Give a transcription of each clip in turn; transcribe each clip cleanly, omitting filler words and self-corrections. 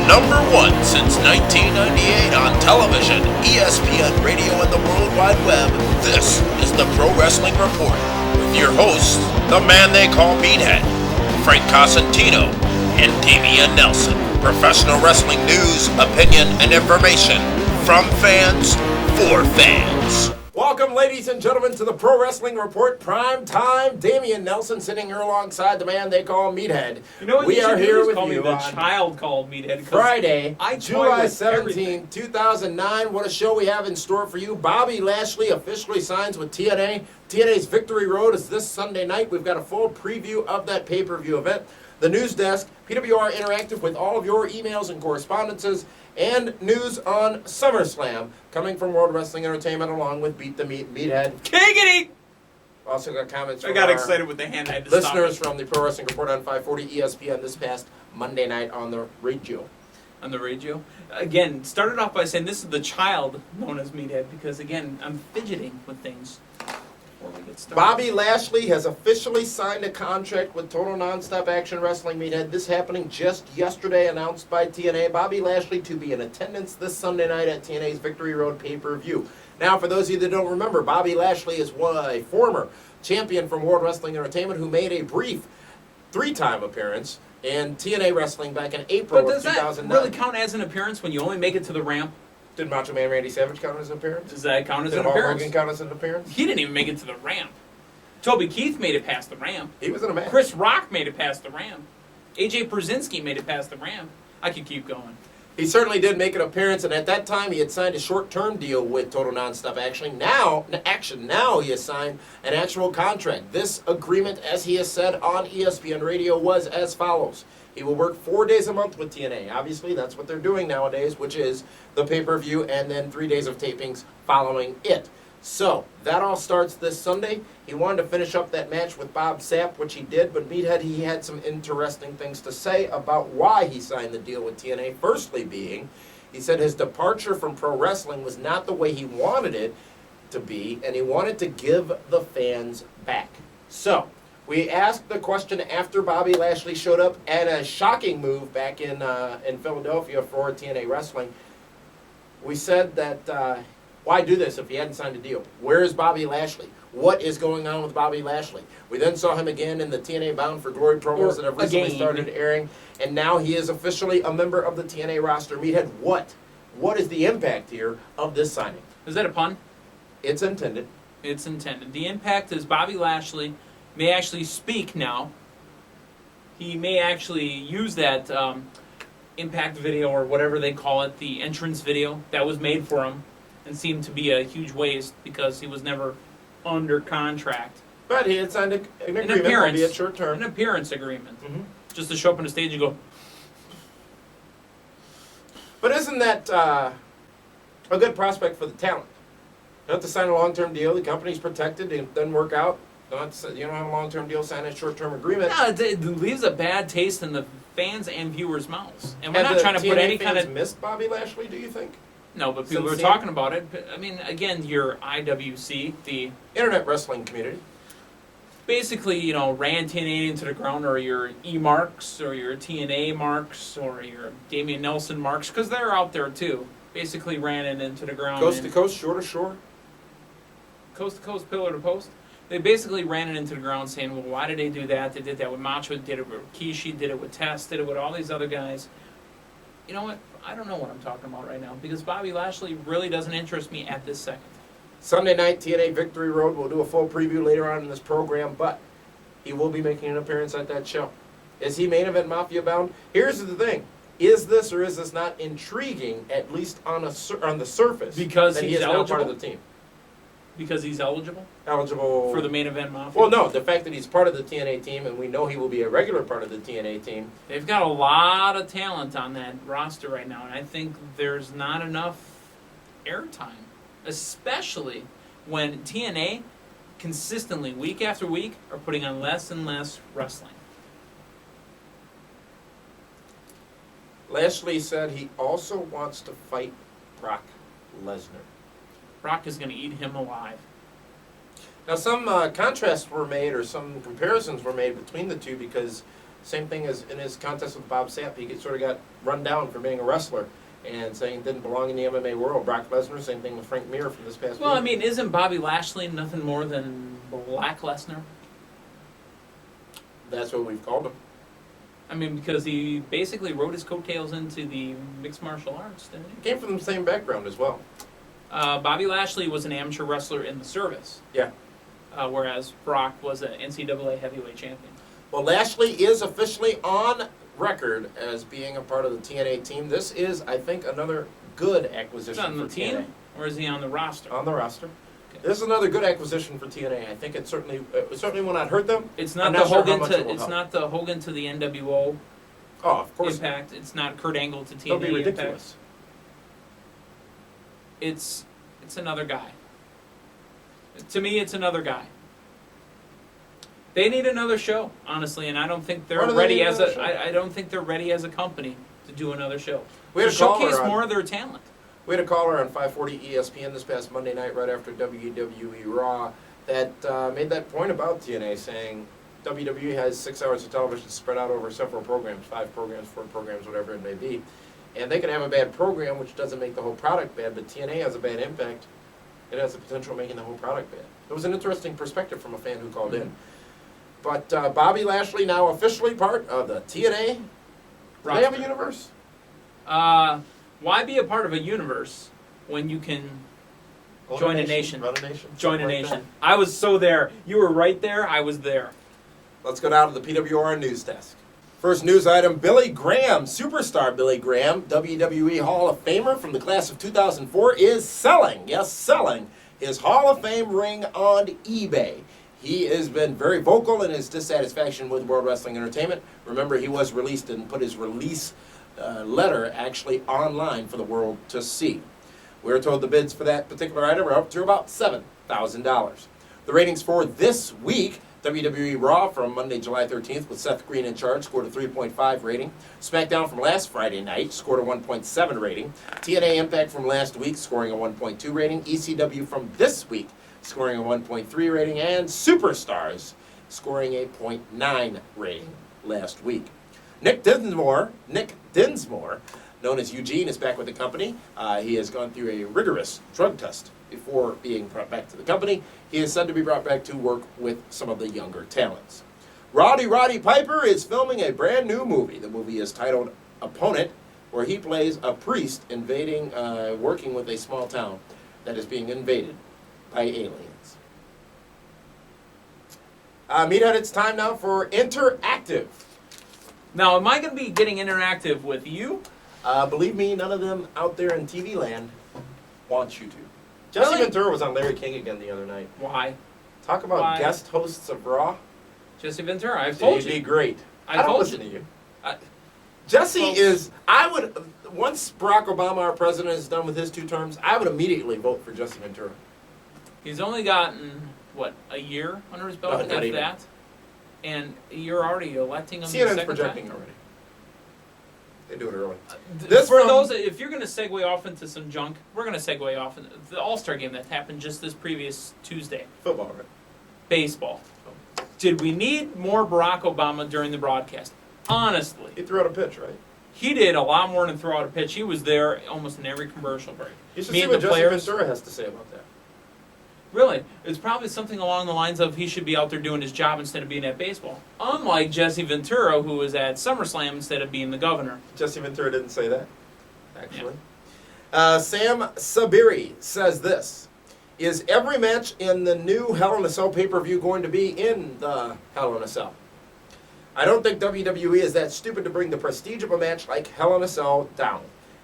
Number one since 1998 on television, ESPN Radio, and the World Wide Web, this is the Pro Wrestling Report with your hosts, the man they call Meathead, Frank Cosentino, and Damian Nelson. Professional wrestling news, opinion, and information from fans for fans. Welcome, ladies and gentlemen, to the Pro Wrestling Report Primetime. Damian Nelson sitting here alongside the man they call Meathead. You know what we you are should here do is with call you me the on child called Meathead. Friday, July 17, everything. 2009. What a show we have in store for you. Bobby Lashley officially signs with TNA. TNA's Victory Road is this Sunday night. We've got a full preview of that pay-per-view event. The news desk, PWR Interactive, with all of your emails and correspondences, and news on SummerSlam coming from World Wrestling Entertainment, along with Beat the Meat, Meathead. Giggity! Also got comments from I got our excited with the hand. I had to listeners stop from the Pro Wrestling Report on 540 ESPN this past Monday night on the radio. on the radio. Again, started off by saying this is the child known as Meathead because, again, I'm fidgeting with things before we get started. Bobby Lashley has officially signed a contract with Total Nonstop Action Wrestling, Meathead. This happening just yesterday, announced by TNA. Bobby Lashley to be in attendance this Sunday night at TNA's Victory Road pay-per-view. Now, for those of you that don't remember, Bobby Lashley is a former champion from World Wrestling Entertainment who made a brief three-time appearance in TNA Wrestling back in April But of does that 2009. really count as an appearance when you only make it to the ramp? Did Macho Man Randy Savage count as an appearance? Does that count as Did an Hulk appearance? Hogan count as an appearance? He didn't even make it to the ramp. Toby Keith made it past the ramp. He was in a match. Chris Rock made it past the ramp. AJ Brzezinski made it past the ramp. I could keep going. He certainly did make an appearance, and at that time he had signed a short-term deal with Total Nonstop Action. Now he has signed an actual contract. This agreement, as he has said on ESPN Radio, was as follows. He will work 4 days a month with TNA. Obviously, that's what they're doing nowadays, which is the pay-per-view and then 3 days of tapings following it. So, that all starts this Sunday. He wanted to finish up that match with Bob Sapp, which he did, but Meathead, he had some interesting things to say about why he signed the deal with TNA. Firstly being, he said his departure from pro wrestling was not the way he wanted it to be, and he wanted to give the fans back. So, we asked the question after Bobby Lashley showed up at a shocking move back in Philadelphia for TNA Wrestling. We said that, why do this if he hadn't signed a deal? Where is Bobby Lashley? What is going on with Bobby Lashley? We then saw him again in the TNA Bound for Glory promos that have recently started airing, and now he is officially a member of the TNA roster. Meathead, what is the impact here of this signing? Is that a pun? It's intended. It's intended. The impact is Bobby Lashley may actually speak now. He may actually use that impact video or whatever they call it, the entrance video that was made for him, and seemed to be a huge waste because he was never under contract. But he had signed an agreement, appearance, albeit short term. an appearance agreement, Mhm. just to show up on the stage and go. But isn't that a good prospect for the talent? You don't have to sign a long-term deal. The company's protected. It doesn't work out. You don't have a long-term deal, sign a short-term agreement. No, it leaves a bad taste in the fans and viewers' mouths. And we're Have not the trying to put TNA any kind fans of missed Bobby Lashley, do you think? no, but people Since were the- talking about it. But, I mean, again, your IWC, the Internet wrestling community. basically, ran TNA into the ground, or your E marks, or your TNA marks, or your Damian Nelson marks, because they're out there too. Basically, ran it into the ground. Coast to coast, shore to shore. Coast to coast, pillar to post. They basically ran it into the ground, saying, "Well, why did they do that? They did that with Macho, did it with Kishi, did it with Tess, did it with all these other guys." You know what? I don't know what I'm talking about right now because Bobby Lashley really doesn't interest me at this second. Sunday night, TNA Victory Road. We'll do a full preview later on in this program, but he will be making an appearance at that show. Is he main event Mafia bound? Here's the thing. Is this or is this not intriguing, at least on the surface, Because that he he's is now part of eligible? the team? Because he's eligible Eligible for the main event Mafia. Well, no, the fact that he's part of the TNA team, and we know he will be a regular part of the TNA team. They've got a lot of talent on that roster right now, and I think there's not enough airtime, especially when TNA consistently, week after week, are putting on less and less wrestling. Lashley said he also wants to fight Brock Lesnar. Brock is going to eat him alive. Now, some contrasts were made, or some comparisons were made between the two, because Same thing as in his contest with Bob Sapp. He sort of got run down for being a wrestler and saying didn't belong in the MMA world. Brock Lesnar, same thing with Frank Mir from this past Well, week. I mean, isn't Bobby Lashley nothing more than Black Lesnar? That's what we've called him. I mean, because he basically rode his coattails into the mixed martial arts, didn't he? Came from the same background as well. Bobby Lashley was an amateur wrestler in the service. Yeah. Whereas Brock was an NCAA heavyweight champion. Well, Lashley is officially on record as being a part of the TNA team. This is, I think, another good Is acquisition he on the for team, TNA. or is he on the roster? On the roster. Okay. This is another good acquisition for TNA. I think it certainly will not hurt them. It's I'm not the not sure how Hogan much to it will it's help. not the Hogan to the NWO Oh, of course. Impact. It's not Kurt Angle to It'll TNA be ridiculous. Impact. It's another guy. To me, it's another guy. They need another show, honestly, and I don't think they're Why do they ready need as another a. show? I don't think they're ready as a company to do another show. We had To a caller showcase on- more of their talent. We had a caller on 540 ESPN this past Monday night, right after WWE Raw, that made that point about TNA, saying WWE has 6 hours of television spread out over several programs, 5 programs, 4 programs, whatever it may be. And they can have a bad program, which doesn't make the whole product bad, but TNA has a bad impact. It has the potential of making the whole product bad. It was an interesting perspective from a fan who called in. But Bobby Lashley now officially part of the TNA. Do they have a universe? Why be a part of a universe when you can Own join a nation? Run a nation? Join a something like nation? that. I was so there. You were right there. I was there. Let's go down to the PWR news desk. First news item, Billy Graham, superstar Billy Graham, WWE Hall of Famer from the class of 2004, is selling his Hall of Fame ring on eBay. He has been very vocal in his dissatisfaction with World Wrestling Entertainment. Remember, he was released and put his release letter actually online for the world to see. We're told the bids for that particular item are up to about $7,000. The ratings for this week, WWE Raw from Monday, July 13th with Seth Green in charge scored a 3.5 rating. SmackDown from last Friday night scored a 1.7 rating. TNA Impact from last week scoring a 1.2 rating. ECW from this week scoring a 1.3 rating. And Superstars scoring a 0.9 rating last week. Nick Dinsmore, known as Eugene, is back with the company. He has gone through a rigorous drug test before being brought back to the company. He is said to be brought back to work with some of the younger talents. Roddy Piper is filming a brand new movie. The movie is titled Opponent, where he plays a priest working with a small town that is being invaded by aliens. Meathead, it's time now for Interactive. Now, am I going to be getting interactive with you? Believe me, none of them out there in TV land want you to. Jesse Really? Ventura was on Larry King again the other night. Why? Talk about Why? guest hosts of Raw. Jesse Ventura, I've told He'd be you. great. I I don't told listen you. to you. I- Jesse Folks. is, once Barack Obama, our president, is done with his 2 terms, I would immediately vote for Jesse Ventura. He's only gotten, what, a year under his belt, No, not if even. that? And you're already electing him the CNN's second projecting time? already. They do it early. Th- This For from- those, if you're going to segue off into some junk, we're going to segue off into the All-Star game that happened just this previous Tuesday. Football, right? Baseball. Did we need more Barack Obama during the broadcast? Honestly, He threw out a pitch, right? he did a lot more than throw out a pitch. He was there almost in every commercial break. You should Me see and what the Jesse players. Ventura has to say about that. Really, it's probably something along the lines of he should be out there doing his job instead of being at baseball. Unlike Jesse Ventura, who was at SummerSlam instead of being the governor. Jesse Ventura didn't say that, actually. Sam Sabiri says this. Is every match in the new Hell in a Cell pay-per-view going to be in the Hell in a Cell? I don't think WWE is that stupid to bring the prestige of a match like Hell in a Cell down.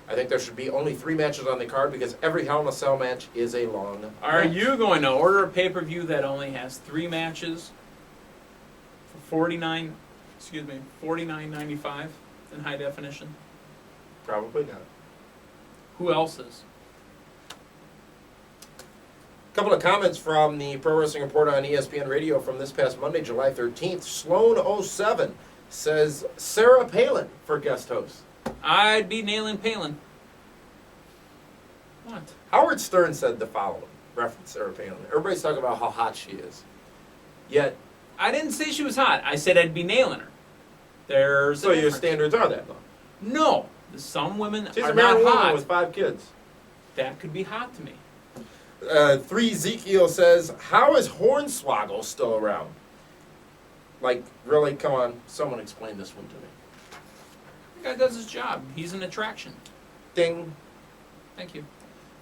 I think there should be only 3 matches on the card because every Hell in a Cell match is a long Are match. you going to order a pay-per-view that only has 3 matches for $49.95 in high definition? Probably not. Who else is? A couple of comments from the Pro Wrestling Report on ESPN Radio from this past Monday, July 13th. Sloan07 says Sarah Palin for guest host. I'd be nailing Palin. What? Howard Stern said the following, reference Sarah Palin. Everybody's talking about how hot she is. Yet, I didn't say she was hot. I said I'd be nailing her. There's So a your difference. standards are that low. No. Some women She's are a married not woman hot. with 5 kids. That could be hot to me. 3 Ezekiel says, how is Hornswoggle still around? Like, really, come on, someone explain this one to me. The guy does his job. He's an attraction. Ding. Thank you.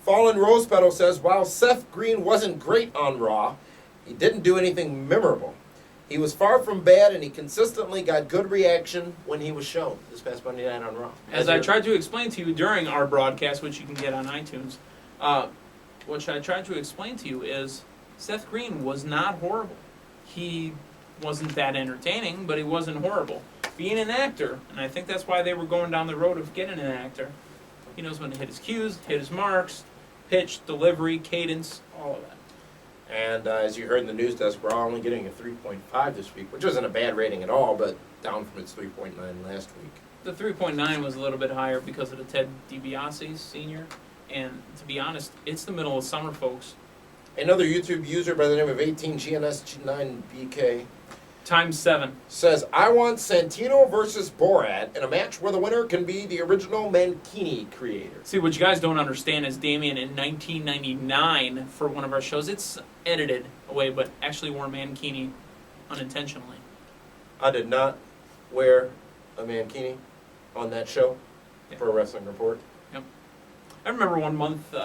Fallen Rose Petal says, while Seth Green wasn't great on Raw, he didn't do anything memorable. He was far from bad, and he consistently got good reaction when he was shown this past Monday night on Raw. As I tried to explain to you during our broadcast, which you can get on iTunes, which I tried to explain to you is Seth Green was not horrible. He wasn't that entertaining, but he wasn't horrible. Being an actor, and I think that's why they were going down the road of getting an actor, he knows when to hit his cues, hit his marks, pitch, delivery, cadence, all of that. And as you heard in the news desk, we're only getting a 3.5 this week, which isn't a bad rating at all, but down from its 3.9 last week. The 3.9 was a little bit higher because of the Ted DiBiase Sr., and to be honest, it's the middle of summer, folks. Another YouTube user by the name of 18GNS9BK Times 7. says, I want Santino versus Borat in a match where the winner can be the original Mankini creator. See, what you guys don't understand is Damien in 1999 for one of our shows, it's edited away, but actually wore Mankini unintentionally. I did not wear a Mankini on that show for a Wrestling Report. Yep. I remember one month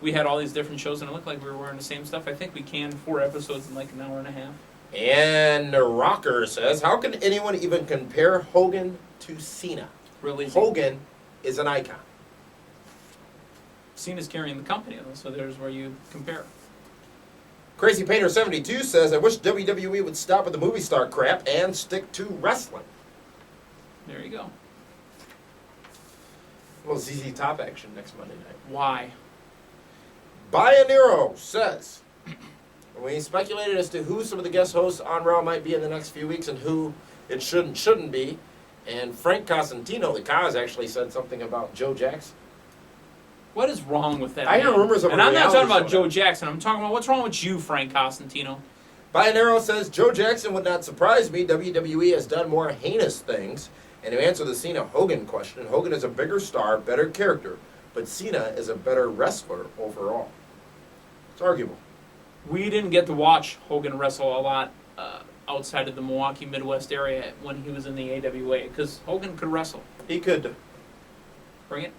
we had all these different shows and it looked like we were wearing the same stuff. I think we canned 4 episodes in like an hour and a half. And the Rocker says, how can anyone even compare Hogan to Cena? Really easy. Hogan is an icon. Cena's carrying the company, though, so there's where you compare. Crazy Painter 72 says, I wish WWE would stop with the movie star crap and stick to wrestling. There you go. A little ZZ Top action next Monday night. Why? Bionero says, we speculated as to who some of the guest hosts on Raw might be in the next few weeks and who it shouldn't be. And Frank Cosentino, the Cos, actually said something about Joe Jackson. What is wrong with that? I hear man? rumors of a And I'm not talking reality about show Joe Jackson. I'm talking about what's wrong with you, Frank Cosentino. Bionero says, Joe Jackson would not surprise me. WWE has done more heinous things. And to answer the Cena-Hogan question, Hogan is a bigger star, better character, but Cena is a better wrestler overall. It's arguable. We didn't get to watch Hogan wrestle a lot outside of the Milwaukee Midwest area when he was in the AWA, because Hogan could wrestle. He could. Bring it.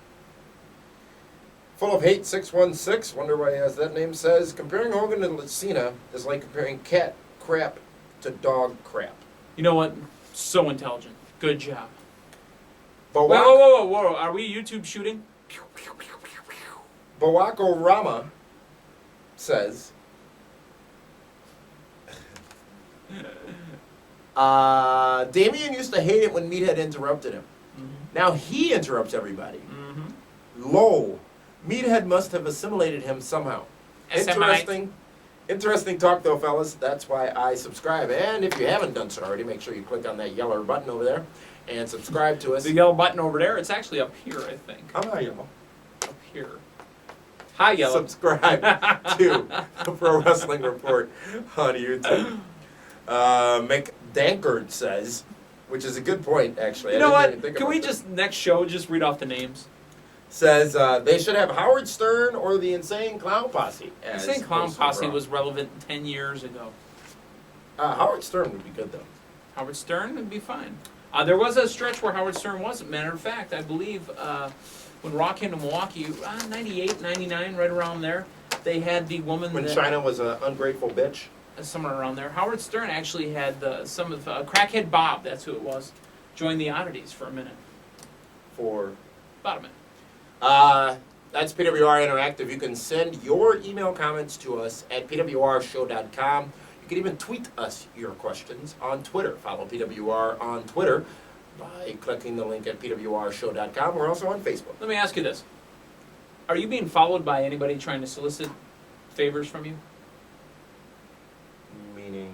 Full of Hate 616, wonder why he has that name, says, comparing Hogan to Cena is like comparing cat crap to dog crap. You know what? So intelligent. Good job. Bawak, Whoa. Are we YouTube shooting? Bawako Rama says, Damien used to hate it when Meathead interrupted him. Mm-hmm. Now he interrupts everybody. Mm-hmm. Lol. Meathead must have assimilated him somehow. Interesting talk though, fellas. That's why I subscribe. And if you haven't done so already, make sure you click on that yellow button over there and subscribe to us. The yellow button over there, it's actually up here, I think. I'm not yellow. Up here. Hi, yellow. Subscribe to the Pro Wrestling Report on YouTube. McDankard says, which is a good point, actually. You know I didn't even what? think Can about we this. just, next show, just read off the names? Says they should have Howard Stern or the Insane Clown Posse. As Insane Clown hosts of Posse Raw. was relevant 10 years ago. Howard Stern would be good, though. Howard Stern would be fine. There was a stretch where Howard Stern wasn't. Matter of fact, I believe when Raw came to Milwaukee, 98, 99, right around there, they had the woman When that, China was an ungrateful bitch. somewhere around there. Howard Stern actually had some of Crackhead Bob, that's who it was, join the Oddities for a minute. For About a minute. that's PWR Interactive. You can send your email comments to us at pwrshow.com. You can even tweet us your questions on Twitter. Follow PWR on Twitter by clicking the link at pwrshow.com. We're also on Facebook. Let me ask you this. Are you being followed by anybody trying to solicit favors from you? Meaning?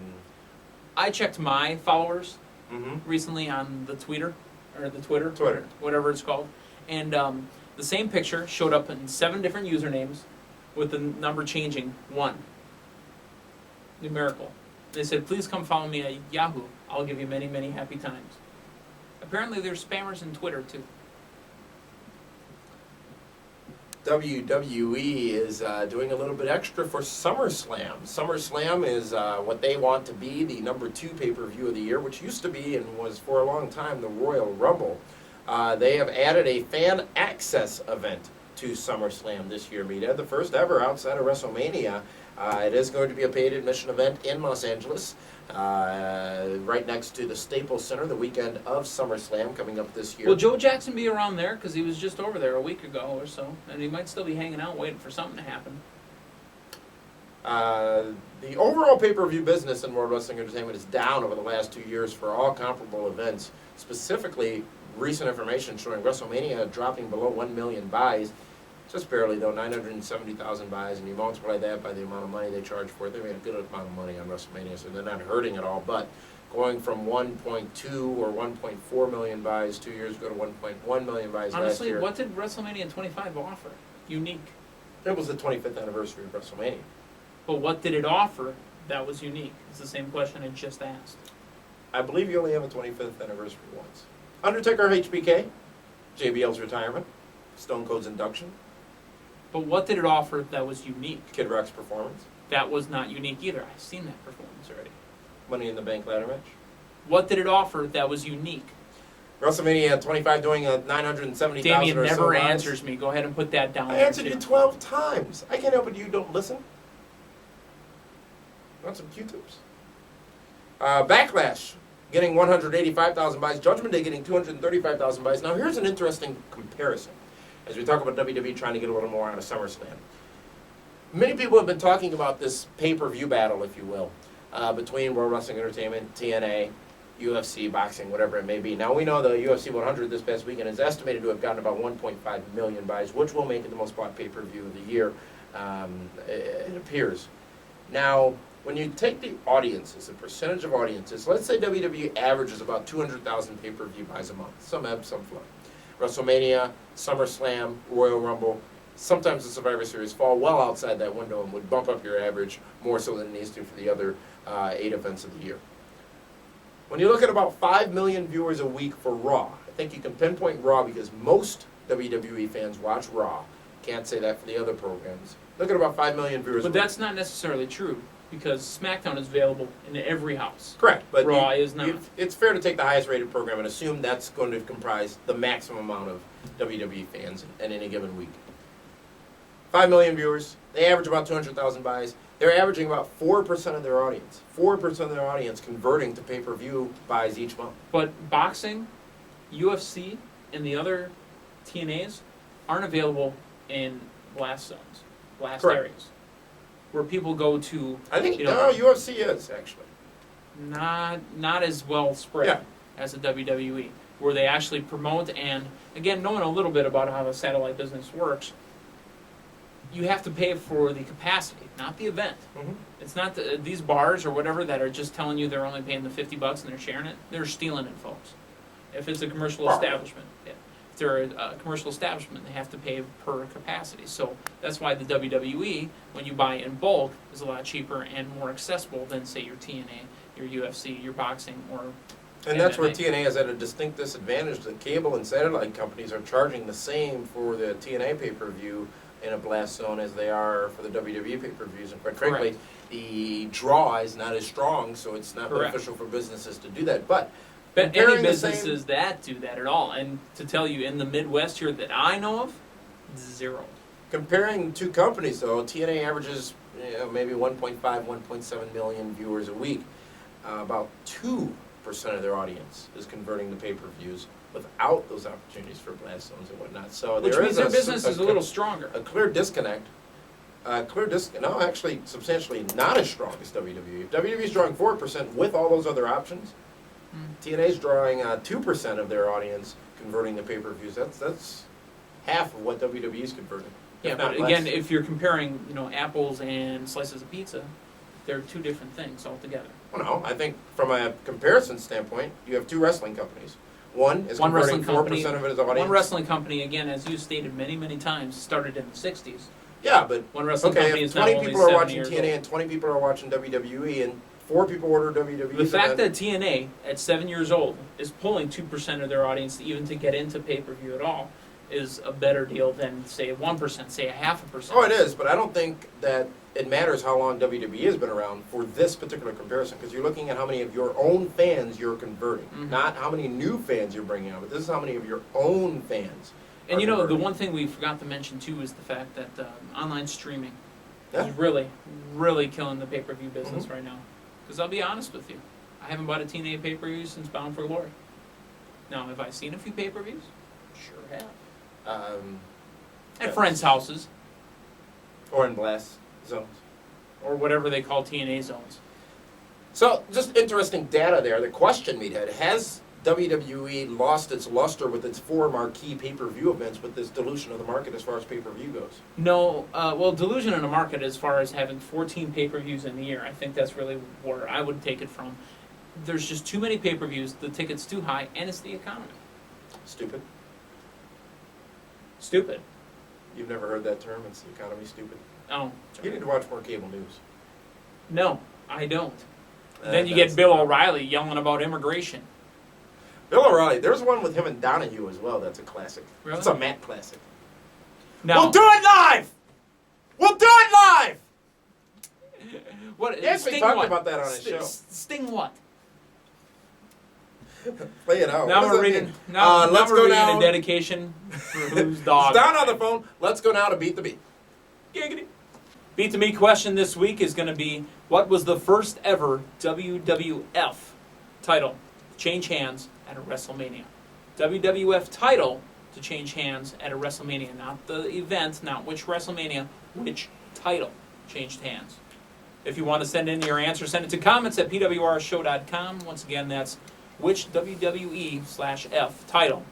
I checked my followers Mm-hmm. recently on the Twitter, Twitter. whatever it's called, and the same picture showed up in 7 different usernames with the number changing 1. Numerical. They said, please come follow me at Yahoo. I'll give you many, many happy times. Apparently there's spammers in Twitter too. WWE is doing a little bit extra for SummerSlam. SummerSlam is what they want to be the number 2 pay-per-view of the year, which used to be and was for a long time the Royal Rumble. They have added a fan access event to SummerSlam this year, Meathead, the first ever outside of WrestleMania. It is going to be a paid admission event in Los Angeles, right next to the Staples Center, the weekend of SummerSlam coming up this year. Will Joe Jackson be around there? Because he was just over there a week ago or so, and he might still be hanging out waiting for something to happen. The overall pay-per-view business in World Wrestling Entertainment is down over the last 2 years for all comparable events. Specifically, recent information showing WrestleMania dropping below 1 million buys. Just barely, though, 970,000 buys, and you multiply that by the amount of money they charge for it. They made a good amount of money on WrestleMania, so they're not hurting at all. But going from 1.2 or 1.4 million buys 2 years ago to 1.1 million buys last Honestly, year. what did WrestleMania 25 offer? Unique. It was the 25th anniversary of WrestleMania. But what did it offer that was unique? It's the same question I just asked. I believe you only have a 25th anniversary once. Undertaker HBK, JBL's retirement, Stone Cold's induction, But what did it offer that was unique? Kid Rock's performance, That was not unique either. I've seen that performance already. Money in the Bank ladder match. What did it offer that was unique? WrestleMania 25 doing a 970,000 Damien or so never buys. answers me. Go ahead and put that down. I there, answered too. you 12 times. I can't help it you don't listen. Want some Q-tips? Backlash getting 185,000 buys. Judgment Day getting 235,000 buys. Now here's an interesting comparison as we talk about WWE trying to get a little more out of SummerSlam. Many people have been talking about this pay-per-view battle, if you will, between World Wrestling Entertainment, TNA, UFC, boxing, whatever it may be. Now we know the UFC 100 this past weekend is estimated to have gotten about 1.5 million buys, which will make it the most bought pay-per-view of the year, it appears. Now, when you take the audiences, the percentage of audiences, let's say WWE averages about 200,000 pay-per-view buys a month. Some ebb, some flow. WrestleMania, SummerSlam, Royal Rumble, sometimes the Survivor Series fall well outside that window and would bump up your average more so than it needs to for the other 8 events of the year. When you look at about 5 million viewers a week for Raw, I think you can pinpoint Raw because most WWE fans watch Raw. Can't say that for the other programs. Look at about 5 million viewers a But week. that's not necessarily true because SmackDown is available in every house. Correct, but Raw is not. It's fair to take the highest rated program and assume that's going to comprise the maximum amount of WWE fans in any given week. 5 million viewers, they average about 200,000 buys. They're averaging about 4% of their audience. 4% of their audience converting to pay-per-view buys each month. But boxing, UFC, and the other TNAs aren't available in blast zones, blast Correct. areas, where people go to. I think UFC is, actually. Not as well spread Yeah. as the WWE, where they actually promote. And again, knowing a little bit about how the satellite business works, you have to pay for the capacity, not the event. Mm-hmm. It's not these bars or whatever that are just telling you they're only paying the $50 and they're sharing it. They're stealing it, folks. If it's a commercial establishment, yeah. If they're a commercial establishment, they have to pay per capacity. So that's why the WWE, when you buy in bulk, is a lot cheaper and more accessible than, say, your TNA, your UFC, your boxing, or And that's where MMA. TNA is at a distinct disadvantage. The cable and satellite companies are charging the same for the TNA pay-per-view in a blast zone as they are for the WWE pay-per-views. And quite frankly, the draw is not as strong, so it's not Correct. beneficial for businesses to do that. But But comparing any the businesses that do that at all, and to tell you, in the Midwest here that I know of, zero. comparing two companies, though, TNA averages maybe 1.5, 1.7 million viewers a week. About 2% of their audience is converting to pay-per-views without those opportunities for blast zones and whatnot. So Which there means is their business is a little stronger. a clear disconnect. No, actually, substantially not as strong as WWE. If WWE is drawing 4% with all those other options, TNA is drawing 2% of their audience converting to pay-per-views. That's half of what WWE is converting. Yeah, if not but again, less. if you're comparing, apples and slices of pizza, they're two different things altogether. Well, no, I think from a comparison standpoint, you have two wrestling companies. One is One converting wrestling 4% company, of its audience. One wrestling company, again, as you stated many, many times, started in the 60s. Yeah, but One wrestling okay, company if is now 20 only people are 70 watching years TNA old. and 20 people are watching WWE and 4 people order WWE's The fact event. that TNA, at 7 years old, is pulling 2% of their audience even to get into pay-per-view at all is a better deal than, say, 1%, say a 0.5%. Oh, it is, but I don't think that it matters how long WWE has been around for this particular comparison, because you're looking at how many of your own fans you're converting, not how many new fans you're bringing on, but this is how many of your own fans. And you know, the converting. one thing we forgot to mention too is the fact that online streaming Yeah. is really, really killing the pay-per-view business right now. Because I'll be honest with you, I haven't bought a TNA pay-per-view since Bound for Glory. Now, have I seen a few pay-per-views? Sure have. At Yeah. friends' houses, Or in blast zones. or whatever they call TNA zones. So, just interesting data there. The question, Meathead, has WWE lost its luster with its 4 marquee pay-per-view events with this dilution of the market as far as pay-per-view goes? No, well, delusion in the market as far as having 14 pay-per-views in the year, I think that's really where I would take it from. There's just too many pay-per-views, the ticket's too high, and it's the economy. Stupid. Stupid. You've never heard that term? It's the economy stupid. Oh, You need to watch more cable news. no, I don't. Then you get That's Bill the problem. O'Reilly yelling about immigration. Bill O'Reilly. There's one with him and Donahue as well. That's a classic. Really? It's a Matt classic. Now, We'll do it live! We'll do it live! what? Yes, we Sting talked what? about that on his show. Sting what? Play it out. Now What does we're that reading. mean? Now let's we're go reading down. a dedication for whose dog. It's down on the phone. Let's go now to Beat the Beat. Giggity. Beat the Me question this week is going to be: what was the first ever WWF title to change hands at a WrestleMania? WWF title to change hands at a WrestleMania, not the event, not which WrestleMania, which title changed hands. If you want to send in your answer, send it to comments at pwrshow.com. Once again, that's which WWE/F title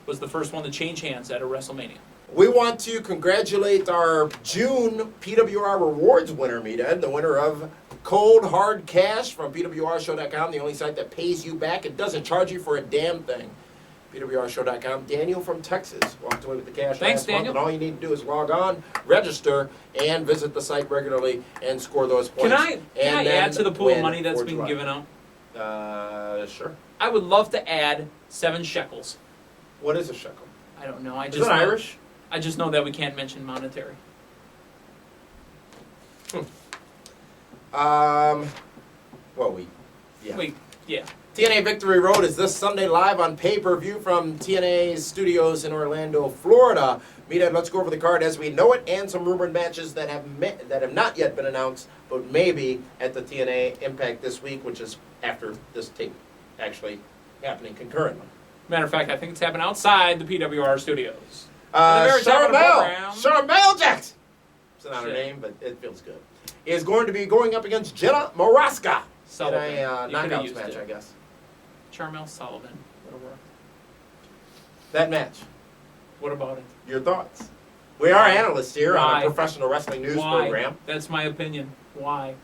was the first one to change hands at a WrestleMania. We want to congratulate our June PWR Rewards winner, Meathead, the winner of Cold Hard Cash from PWRshow.com, the only site that pays you back. It doesn't charge you for a damn thing. PWRshow.com. Daniel from Texas walked away with the cash Thanks, last month, Daniel. and all you need to do is log on, register, and visit the site regularly and score those points. Can I then add to the pool of win money that's 4th been July. given out? Sure. I would love to add 7 shekels. What is a shekel? I don't know. Is it Irish? I just know that we can't mention monetary. Yeah. Wait, yeah. TNA Victory Road is this Sunday live on pay-per-view from TNA's studios in Orlando, Florida. Meathead, let's go over the card as we know it and some rumored matches that have not yet been announced, but maybe at the TNA Impact this week, which is after this tape actually happening concurrently. Matter of fact, I think it's happening outside the PWR studios. At the very top of the program. Charmel Jackson. It's not her Shit. name, but it feels good. Is going to be going up against Jenna Maraska in Sullivan. a You could've knockouts used match, it. I guess. Charmel Sullivan would have worked. That match. What about it? Your thoughts? We are analysts here on Why? a professional wrestling news Why? program. That's my opinion. Why?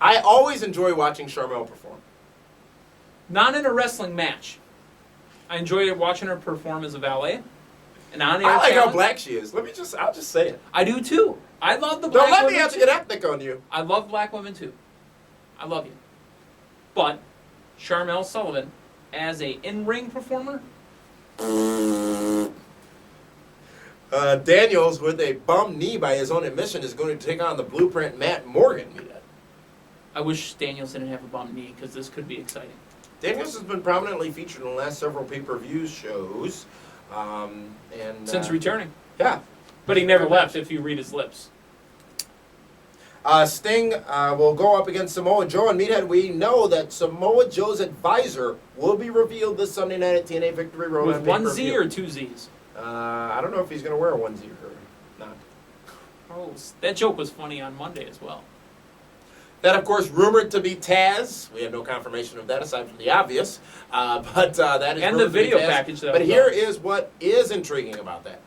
I always enjoy watching Charmel perform. Not in a wrestling match. I enjoy watching her perform as a valet. And on-air I like how talent. black she is. I'll just say it. I do too. I love the black Don't let me women have to too. get ethnic on you. I love black women too. I love you. But Charmel Sullivan, as a in-ring performer, Daniels, with a bum knee by his own admission, is going to take on the Blueprint Matt Morgan. I wish Daniels didn't have a bum knee because this could be exciting. Daniels has been prominently featured in the last several pay-per-view shows. Since returning. Yeah. But he never left if you read his lips. Sting will go up against Samoa Joe, and Meathead, we know that Samoa Joe's advisor will be revealed this Sunday night at TNA Victory Road. With on one pay-per-view. Z or 2 Zs? I don't know if he's going to wear a onesie or not. Oh, that joke was funny on Monday as well. That, of course, rumored to be Taz. We have no confirmation of that aside from the obvious. But that is And the rumored to be video Taz. package that But was here up. is what is intriguing about that.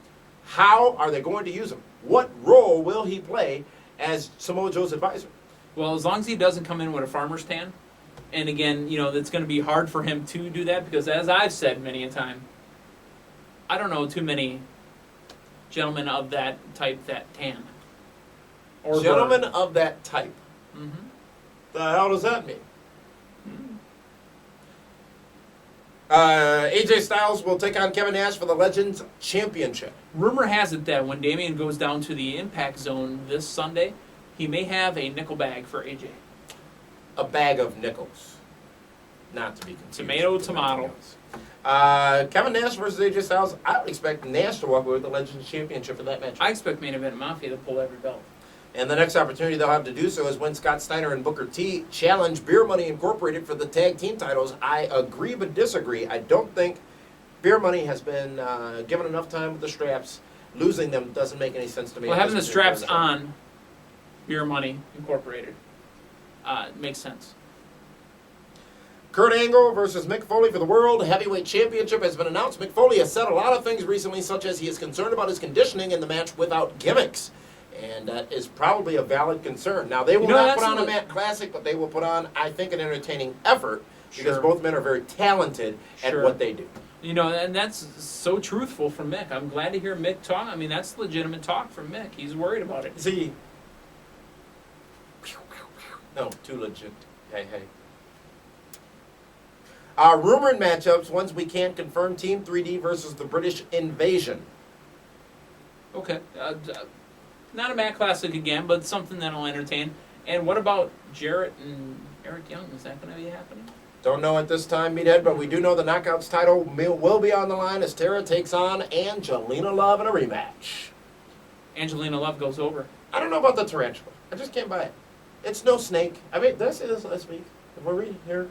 How are they going to use him? What role will he play as Samoa Joe's advisor? Well, as long as he doesn't come in with a farmer's tan, and again, it's going to be hard for him to do that because, as I've said many a time, I don't know too many gentlemen of that type that tan. Or Gentlemen of that type. Mm-hmm. The hell does that mean? AJ Styles will take on Kevin Nash for the Legends Championship. Rumor has it that when Damian goes down to the Impact Zone this Sunday, he may have a nickel bag for AJ. A bag of nickels. Not to be confused. Tomato. Kevin Nash versus AJ Styles. I would expect Nash to walk away with the Legends Championship for that match. I expect Main Event Mafia to pull every belt. And the next opportunity they'll have to do so is when Scott Steiner and Booker T challenge Beer Money Incorporated for the tag team titles. I agree but disagree. I don't think Beer Money has been given enough time with the straps. Losing them doesn't make any sense to me. Well, having the straps on Beer Money Incorporated makes sense. Kurt Angle versus Mick Foley for the World Heavyweight Championship has been announced. Mick Foley has said a lot of things recently, such as he is concerned about his conditioning in the match without gimmicks. And that is probably a valid concern. Now, they will not put on a Matt Classic, but they will put on, I think, an entertaining effort because both men are very talented at what they do. You know, and that's so truthful from Mick. I'm glad to hear Mick talk. I mean, that's legitimate talk from Mick. He's worried about it. See, no, too legit. Hey. Rumored matchups, ones we can't confirm, Team 3D versus the British Invasion. Okay. Not a Matt Classic again, but something that'll entertain. And what about Jarrett and Eric Young? Is that going to be happening? Don't know at this time, Meathead, but we do know the Knockouts title will be on the line as Tara takes on Angelina Love in a rematch. Angelina Love goes over. I don't know about the tarantula. I just can't buy it. It's no snake. I mean, did I say this last week? If we're reading here,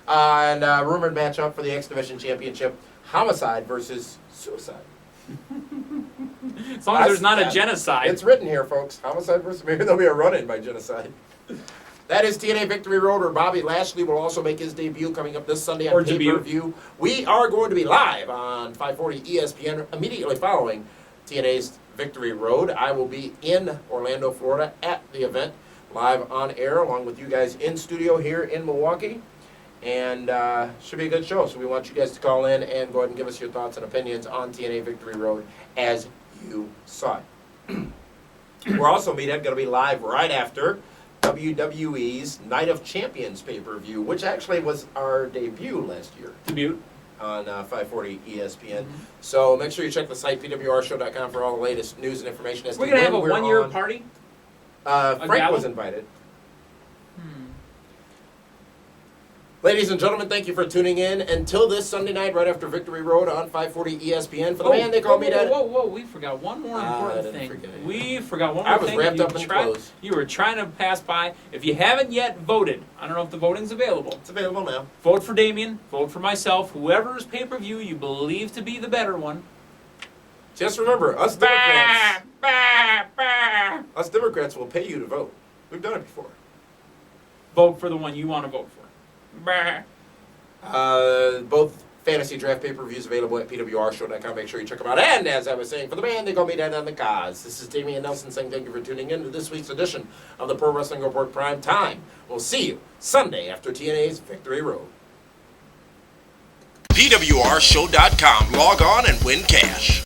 and rumored matchup for the X Division Championship: Homicide versus Suicide. As long as there's not a genocide. It's written here, folks. Homicide versus... Maybe there'll be a run-in by genocide. That is TNA Victory Road, where Bobby Lashley will also make his debut coming up this Sunday on pay-per-view. We are going to be live on 540 ESPN immediately following TNA's Victory Road. I will be in Orlando, Florida at the event, live on air, along with you guys in studio here in Milwaukee. And should be a good show, so we want you guys to call in and go ahead and give us your thoughts and opinions on TNA Victory Road as you saw it. We're also, Meathead, going to be live right after WWE's Night of Champions pay-per-view, which actually was our debut last year. Debut. On 540 ESPN. So make sure you check the site, pwrshow.com, for all the latest news and information. We're going to have a one-year party? Frank was invited. Ladies and gentlemen, thank you for tuning in. Until this Sunday night, right after Victory Road on 540 ESPN. For the man they call me Dad. Whoa, we forgot one more important thing. We forgot one more thing. I was wrapped up in clothes. You were trying to pass by. If you haven't yet voted, I don't know if the voting's available. It's available now. Vote for Damien. Vote for myself. Whoever's pay-per-view you believe to be the better one. Just remember, us Democrats will pay you to vote. We've done it before. Vote for the one you want to vote for. Both fantasy draft pay-per-views available at pwrshow.com. Make sure you check them out. And as I was saying, for the man they call me Dad on the cause, this is Damian Nelson saying thank you for tuning in to this week's edition of the Pro Wrestling Report Prime Time. We'll see you Sunday after TNA's Victory Road. pwrshow.com. Log on and win cash.